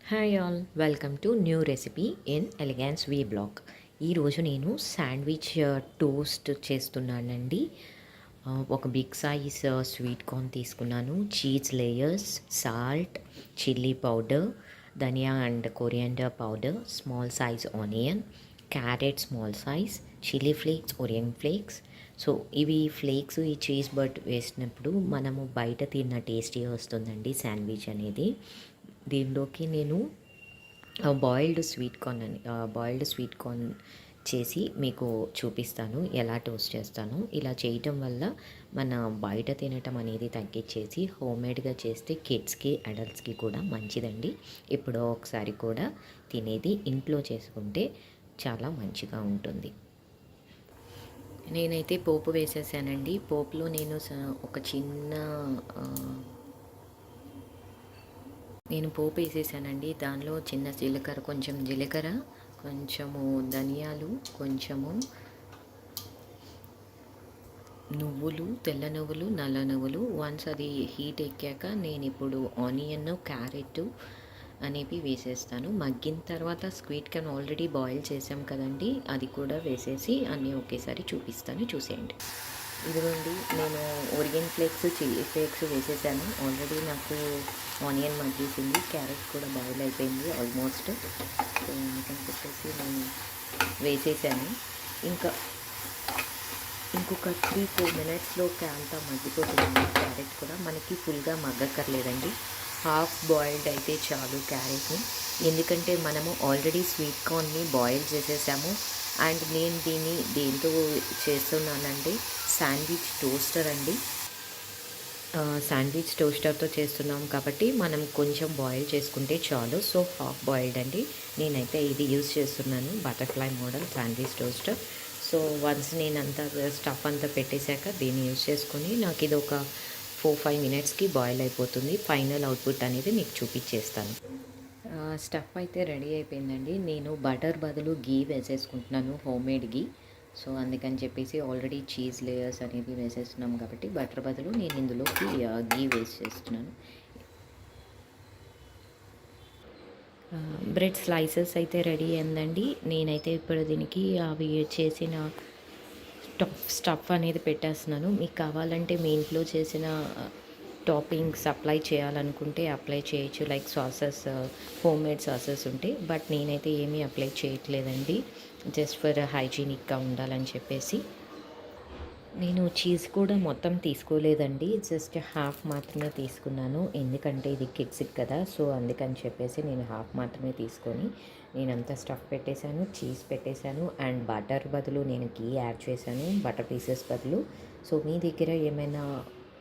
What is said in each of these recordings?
Hi all, welcome to new recipe in elegance V blog. ఈరోజు నేను sandwich toast చేస్తున్నానండి. ఒక బిగ్ సైజ్ స్వీట్ కార్న్ తీసుకున్నాను, cheese layers, salt, chilli powder, ధనియా and coriander powder, small size onion, carrot small size, chilli flakes, oregano flakes. So ఇవి flakes, ఈ cheese but వేసినప్పుడు మనము బయట తిన్న టేస్టీ వస్తుందండి శాండ్విచ్ అనేది. దీనిలోకి నేను బాయిల్డ్ స్వీట్ కార్న్ చేసి మీకు చూపిస్తాను ఎలా టోస్ట్ చేస్తాను. ఇలా చేయటం వల్ల మన బయట తినటం అనేది తగ్గించేసి హోమ్మేడ్గా చేస్తే కిడ్స్కి, అడల్ట్స్కి కూడా మంచిదండి. ఎప్పుడో ఒకసారి కూడా తినేది ఇంట్లో చేసుకుంటే చాలా మంచిగా ఉంటుంది. నేనైతే పోపు వేసేసానండి. పోపులో నేను ఒక చిన్న నేను పోపు వేసేసానండి. దానిలో చిన్న జీలకర్ర, కొంచెము ధనియాలు, కొంచెము నువ్వులు, తెల్ల నువ్వులు, నల్ల నువ్వులు. వన్స్ అది హీట్ ఎక్కాక నేను ఇప్పుడు ఆనియన్, క్యారెట్ అనేవి వేసేస్తాను. మగ్గిన తర్వాత స్వీట్ కార్న్ ఆల్రెడీ బాయిల్ చేసాం కదండి, అది కూడా వేసేసి అన్నీ ఒకేసారి చూపిస్తాను, చూసేయండి. ఇదిగోండి, నేను ఒరియన్ ఫ్లేక్స్, చిల్లీ ఫ్లేక్స్ వేసేసాను. ఆల్రెడీ నాకు ఆనియన్ మగ్గేసింది, క్యారెట్ కూడా బాయిల్ అయిపోయింది ఆల్మోస్ట్. సో అందుకని చెప్పేసి నేను వేసేసాను. ఇంకా ఇంకొక 3-4 మినిట్స్లోకి అంతా మగ్గిపోతుంది. క్యారెట్ కూడా మనకి ఫుల్గా మగ్గక్కర్లేదండి, హాఫ్ బాయిల్డ్ అయితే చాలు క్యారెట్ని. ఎందుకంటే మనము ఆల్రెడీ స్వీట్ కార్న్ని బాయిల్ చేసేసాము. అండ్ నేను దీన్ని దేంతో చేస్తున్నానంటే శాండ్విచ్ టోస్టర్ అండి. శాండ్విచ్ టోస్టర్తో చేస్తున్నాం కాబట్టి మనం కొంచెం బాయిల్ చేసుకుంటే చాలు. సో హాఫ్ బాయిల్డ్ అండి. నేనైతే ఇది యూజ్ చేస్తున్నాను, butterfly model sandwich toaster. So once నేను అంతా స్టఫ్ అంతా పెట్టేశాక దీన్ని యూజ్ చేసుకొని నాకు ఇది ఒక 4-5 మినిట్స్కి బాయిల్ అయిపోతుంది. ఫైనల్ అవుట్పుట్ అనేది మీకు చూపించేస్తాను. స్టఫ్ అయితే రెడీ అయిపోయిందండి. నేను బటర్ బదులు గీ వేసేసుకుంటున్నాను, హోమ్మేడ్ గీ. సో అందుకని చెప్పేసి ఆల్రెడీ చీజ్ లేయర్స్ అనేవి వేసేస్తున్నాం కాబట్టి బటర్ బదులు నేను ఇందులోకి గీ వేసేస్తున్నాను. బ్రెడ్ స్లైసెస్ అయితే రెడీ అయిందండి. నేనైతే ఇప్పుడు దీనికి అవి చేసిన స్టఫ్ అనేది పెట్టేస్తున్నాను. మీకు కావాలంటే మీ ఇంట్లో చేసిన టాపింగ్స్ అప్లై చేయాలనుకుంటే అప్లై చేయొచ్చు, లైక్ సాసెస్, హోమ్మేడ్ సాసెస్ ఉంటే. బట్ నేనైతే ఏమీ అప్లై చేయట్లేదండి, జస్ట్ ఫర్ హైజీనిక్గా ఉండాలని చెప్పేసి. నేను చీజ్ కూడా మొత్తం తీసుకోలేదండి, జస్ట్ హాఫ్ మాత్రమే తీసుకున్నాను. ఎందుకంటే ఇది కిడ్స్కి కదా, సో అందుకని చెప్పేసి నేను హాఫ్ మాత్రమే తీసుకొని నేనంతా స్టఫ్ పెట్టేశాను, చీజ్ పెట్టేశాను. అండ్ బటర్ బదులు నేను గీ యాడ్ చేశాను, బటర్ పీసెస్ బదులు. సో మీ దగ్గర ఏమైనా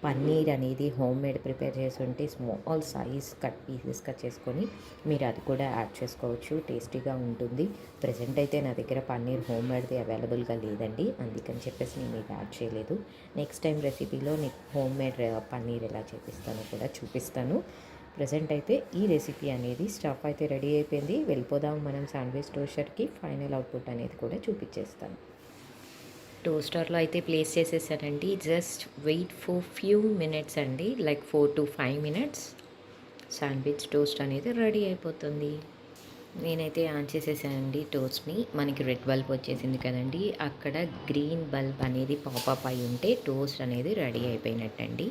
పన్నీర్ అనేది హోమ్మేడ్ ప్రిపేర్ చేసి ఉంటే స్మాల్ సైజ్ పీసెస్ చేసుకొని మీరు అది కూడా యాడ్ చేసుకోవచ్చు, టేస్టీగా ఉంటుంది. ప్రజెంట్ అయితే నా దగ్గర పన్నీర్ హోమ్మేడ్ది అవైలబుల్గా లేదండి, అందుకని చెప్పేసి నేను ఇది యాడ్ చేయలేదు. నెక్స్ట్ టైం రెసిపీలో నీకు హోమ్మేడ్ పన్నీర్ ఎలా చేపిస్తానో కూడా చూపిస్తాను. ప్రజెంట్ అయితే ఈ రెసిపీ అనేది స్టఫ్ అయితే రెడీ అయిపోయింది. వెళ్ళిపోదాం మనం శాండ్విచ్ టోస్టర్కి. ఫైనల్ అవుట్పుట్ అనేది కూడా చూపించేస్తాను. టోస్టర్లో అయితే ప్లేస్ చేసేసానండి. Just wait for few minutes అండి, లైక్ 4-5 మినిట్స్. శాండ్విచ్ టోస్ట్ అనేది రెడీ అయిపోతుంది. నేనైతే ఆన్ చేసేసానండి టోస్ట్ని. మనకి రెడ్ బల్బ్ వచ్చేసింది కదండి, అక్కడ గ్రీన్ బల్బ్ అనేది పాపప్ అయి ఉంటే టోస్ట్ అనేది రెడీ అయిపోయినట్టండి.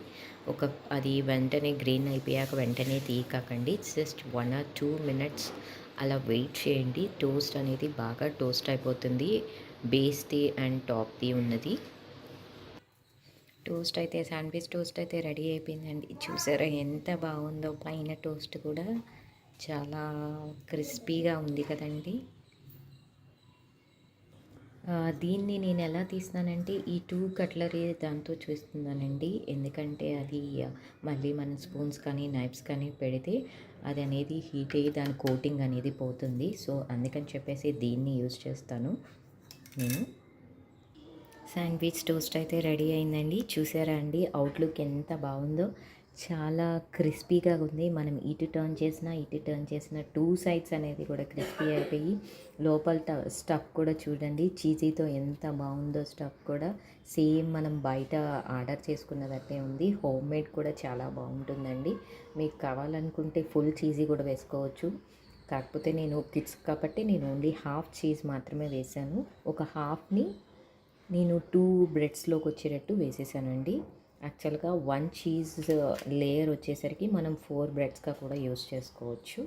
అది వెంటనే గ్రీన్ అయిపోయాక వెంటనే తీయకండి, జస్ట్ 1 or 2 మినిట్స్ అలా వెయిట్ చేయండి. టోస్ట్ అనేది బాగా టోస్ట్ అయిపోతుంది, బేస్ది అండ్ టాప్ది ఉన్నది. శాండ్విచ్ టోస్ట్ అయితే రెడీ అయిపోయిందండి. చూసారా ఎంత బాగుందో, పైన టోస్ట్ కూడా చాలా క్రిస్పీగా ఉంది కదండి. దీన్ని నేను ఎలా తీస్తున్నానంటే ఈ 2 కట్లరీ దాంతో చూస్తున్నానండి. ఎందుకంటే అది మళ్ళీ మన స్పూన్స్ కానీ నైఫ్స్ కానీ పెడితే అది అనేది హీట్ అయ్యి దాని కోటింగ్ అనేది పోతుంది. సో అందుకని చెప్పేసి దీన్ని యూజ్ చేస్తాను నేను. శాండ్విచ్ టోస్ట్ అయితే రెడీ అయిందండి. చూసారా అండి అవుట్లుక్ ఎంత బాగుందో, చాలా క్రిస్పీగా ఉంది. మనం ఇటు టర్న్ చేసిన 2 సైడ్స్ అనేది కూడా క్రిస్పీ అయిపోయి లోపల స్టఫ్ కూడా చూడండి చీజీతో ఎంత బాగుందో. స్టఫ్ కూడా సేమ్ మనం బయట ఆర్డర్ చేసుకున్నదట్టే ఉంది. హోమ్ మేడ్ కూడా చాలా బాగుంటుందండి. మీకు కావాలనుకుంటే ఫుల్ చీజీ కూడా వేసుకోవచ్చు. కాకపోతే నేను కిడ్స్ కాబట్టి నేను ఓన్లీ హాఫ్ చీజ్ మాత్రమే వేశాను. ఒక హాఫ్ని నేను 2 బ్రెడ్స్లోకి వచ్చేటట్టు వేసేసానండి. యాక్చువల్గా 1 చీజ్ లేయర్ వచ్చేసరికి మనం 4 బ్రెడ్స్గా కూడా యూస్ చేసుకోవచ్చు.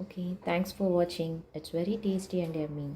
Okay, thanks for watching. It's very tasty and yummy.